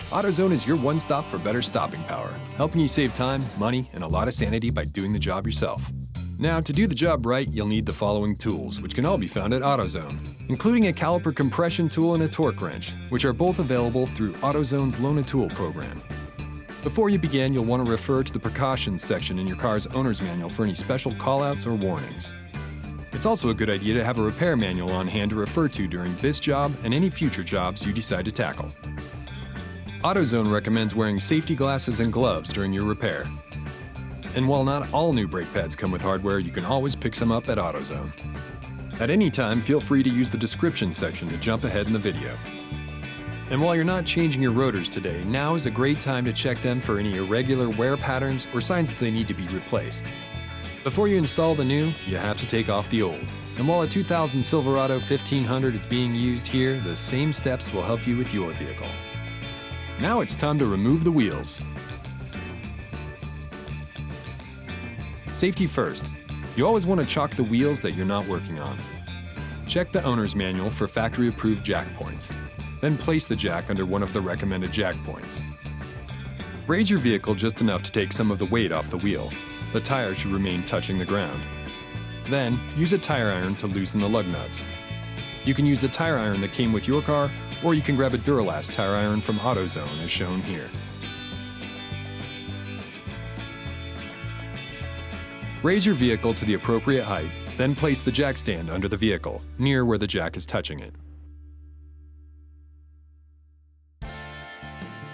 AutoZone is your one-stop for better stopping power, helping you save time, money, and a lot of sanity by doing the job yourself. Now, to do the job right, you'll need the following tools, which can all be found at AutoZone, including a caliper compression tool and a torque wrench, which are both available through AutoZone's Loan a Tool program. Before you begin, you'll want to refer to the precautions section in your car's owner's manual for any special callouts or warnings. It's also a good idea to have a repair manual on hand to refer to during this job and any future jobs you decide to tackle. AutoZone recommends wearing safety glasses and gloves during your repair. And while not all new brake pads come with hardware, you can always pick some up at AutoZone. At any time, feel free to use the description section to jump ahead in the video. And while you're not changing your rotors today, now is a great time to check them for any irregular wear patterns or signs that they need to be replaced. Before you install the new, you have to take off the old. And while a 2000 Silverado 1500 is being used here, the same steps will help you with your vehicle. Now it's time to remove the wheels. Safety first. You always want to chock the wheels that you're not working on. Check the owner's manual for factory-approved jack points. Then place the jack under one of the recommended jack points. Raise your vehicle just enough to take some of the weight off the wheel. The tire should remain touching the ground. Then, use a tire iron to loosen the lug nuts. You can use the tire iron that came with your car, or you can grab a Duralast tire iron from AutoZone as shown here. Raise your vehicle to the appropriate height, then place the jack stand under the vehicle, near where the jack is touching it.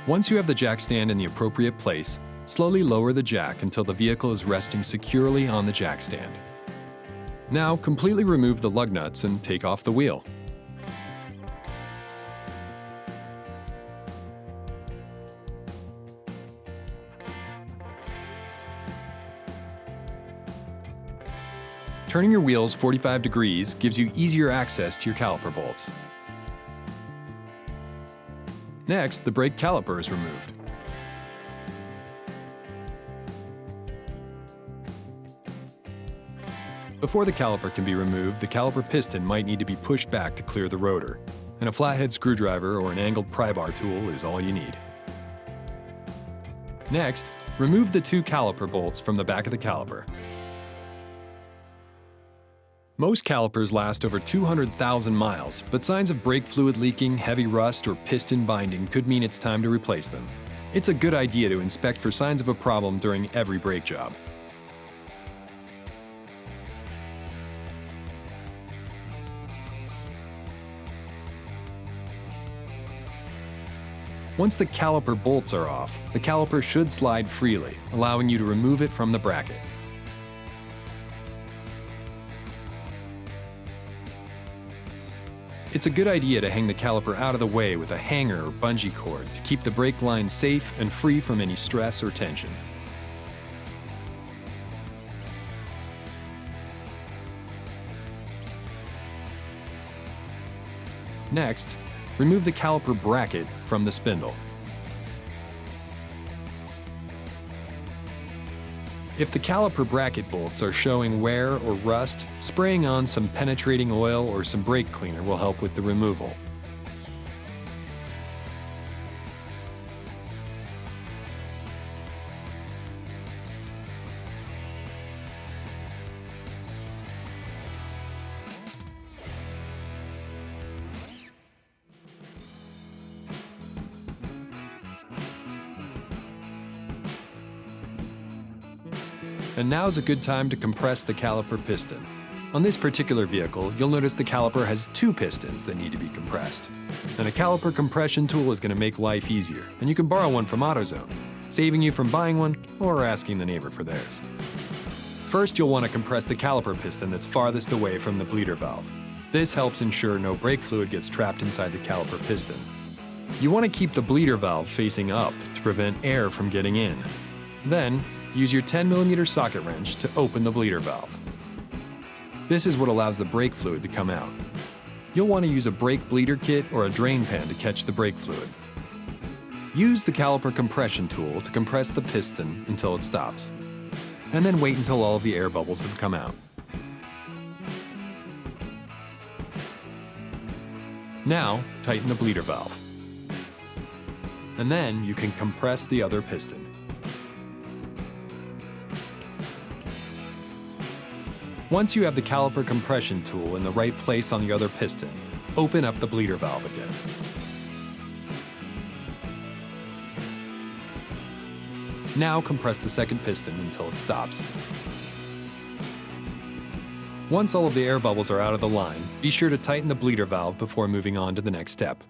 Once you have the jack stand in the appropriate place, slowly lower the jack until the vehicle is resting securely on the jack stand. Now, completely remove the lug nuts and take off the wheel. Turning your wheels 45 degrees gives you easier access to your caliper bolts. Next, the brake caliper is removed. Before the caliper can be removed, the caliper piston might need to be pushed back to clear the rotor, and a flathead screwdriver or an angled pry bar tool is all you need. Next, remove the two caliper bolts from the back of the caliper. Most calipers last over 200,000 miles, but signs of brake fluid leaking, heavy rust, or piston binding could mean it's time to replace them. It's a good idea to inspect for signs of a problem during every brake job. Once the caliper bolts are off, the caliper should slide freely, allowing you to remove it from the bracket. It's a good idea to hang the caliper out of the way with a hanger or bungee cord to keep the brake line safe and free from any stress or tension. Next, remove the caliper bracket from the spindle. If the caliper bracket bolts are showing wear or rust, spraying on some penetrating oil or some brake cleaner will help with the removal. And now's a good time to compress the caliper piston. On this particular vehicle, you'll notice the caliper has two pistons that need to be compressed. And a caliper compression tool is going to make life easier, and you can borrow one from AutoZone, saving you from buying one or asking the neighbor for theirs. First, you'll want to compress the caliper piston that's farthest away from the bleeder valve. This helps ensure no brake fluid gets trapped inside the caliper piston. You want to keep the bleeder valve facing up to prevent air from getting in. Then, use your 10mm socket wrench to open the bleeder valve. This is what allows the brake fluid to come out. You'll want to use a brake bleeder kit or a drain pan to catch the brake fluid. Use the caliper compression tool to compress the piston until it stops, and then wait until all of the air bubbles have come out. Now, tighten the bleeder valve. and then you can compress the other piston. Once you have the caliper compression tool in the right place on the other piston, open up the bleeder valve again. Now compress the second piston until it stops. Once all of the air bubbles are out of the line, be sure to tighten the bleeder valve before moving on to the next step.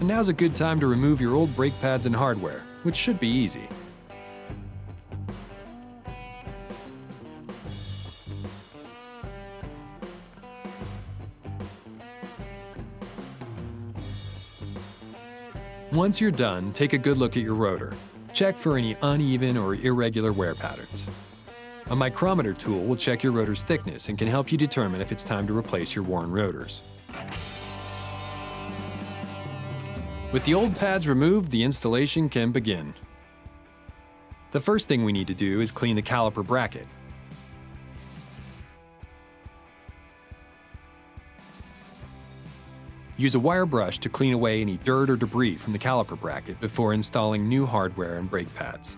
And now's a good time to remove your old brake pads and hardware, which should be easy. Once you're done, take a good look at your rotor. Check for any uneven or irregular wear patterns. A micrometer tool will check your rotor's thickness and can help you determine if it's time to replace your worn rotors. With the old pads removed, the installation can begin. The first thing we need to do is clean the caliper bracket. Use a wire brush to clean away any dirt or debris from the caliper bracket before installing new hardware and brake pads.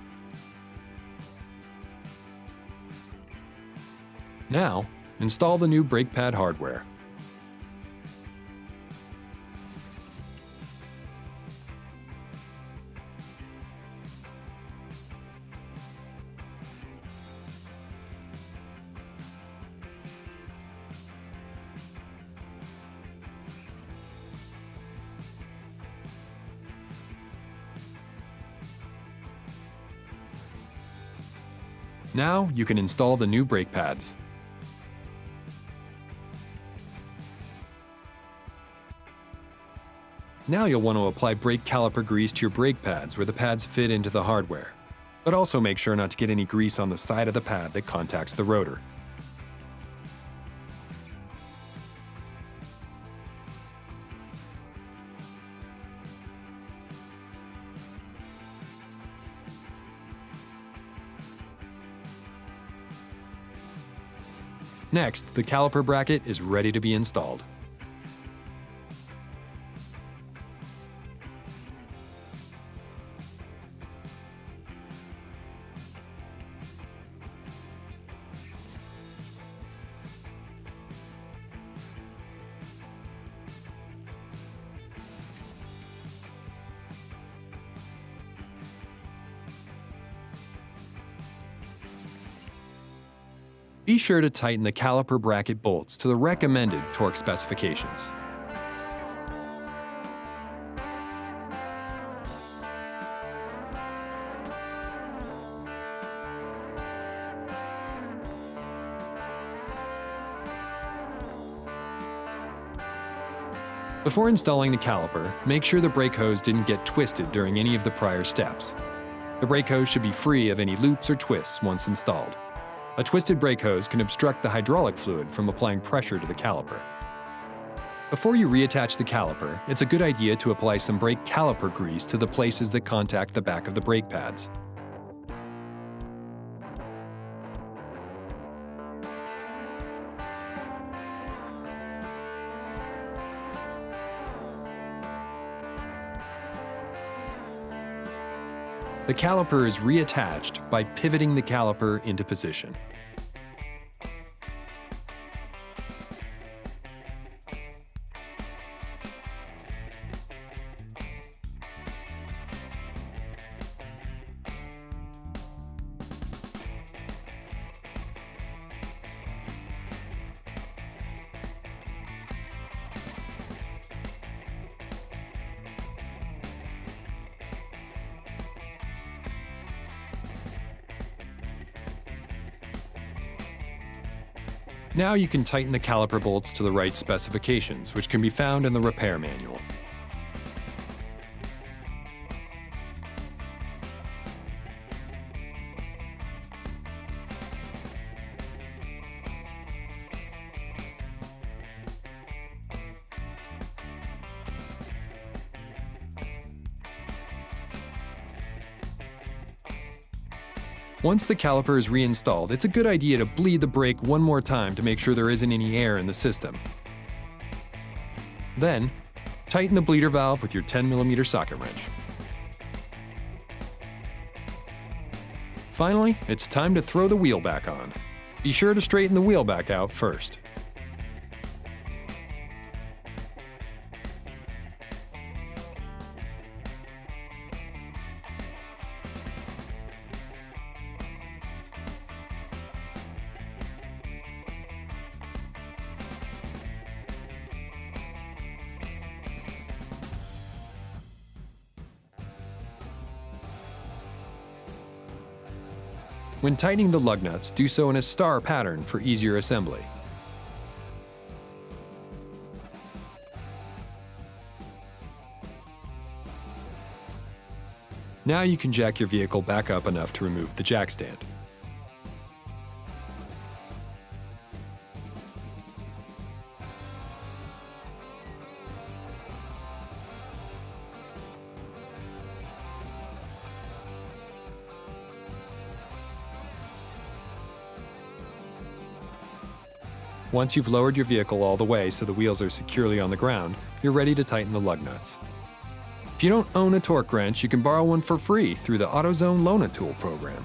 Now, install the new brake pad hardware. Now you can install the new brake pads. Now you'll want to apply brake caliper grease to your brake pads where the pads fit into the hardware. But also make sure not to get any grease on the side of the pad that contacts the rotor. Next, the caliper bracket is ready to be installed. Be sure to tighten the caliper bracket bolts to the recommended torque specifications. Before installing the caliper, make sure the brake hose didn't get twisted during any of the prior steps. The brake hose should be free of any loops or twists once installed. A twisted brake hose can obstruct the hydraulic fluid from applying pressure to the caliper. Before you reattach the caliper, it's a good idea to apply some brake caliper grease to the places that contact the back of the brake pads. The caliper is reattached by pivoting the caliper into position. Now you can tighten the caliper bolts to the right specifications, which can be found in the repair manual. Once the caliper is reinstalled, it's a good idea to bleed the brake one more time to make sure there isn't any air in the system. Then, tighten the bleeder valve with your 10mm socket wrench. Finally, it's time to throw the wheel back on. Be sure to straighten the wheel back out first. When tightening the lug nuts, do so in a star pattern for easier assembly. Now you can jack your vehicle back up enough to remove the jack stand. Once you've lowered your vehicle all the way so the wheels are securely on the ground, you're ready to tighten the lug nuts. If you don't own a torque wrench, you can borrow one for free through the AutoZone Loan-A-Tool program.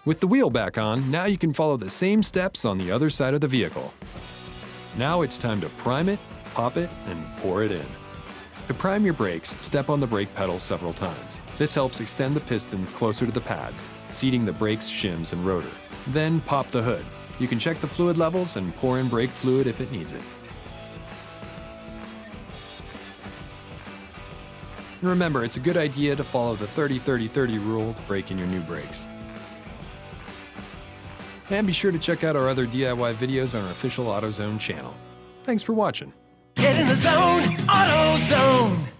With the wheel back on, now you can follow the same steps on the other side of the vehicle. Now it's time to prime it, pop it, and pour it in. To prime your brakes, step on the brake pedal several times. This helps extend the pistons closer to the pads, seating the brakes, shims, and rotor. Then pop the hood. You can check the fluid levels and pour in brake fluid if it needs it. And remember, it's a good idea to follow the 30-30-30 rule to break in your new brakes. And be sure to check out our other DIY videos on our official AutoZone channel. Thanks for watching. Get in the zone, AutoZone.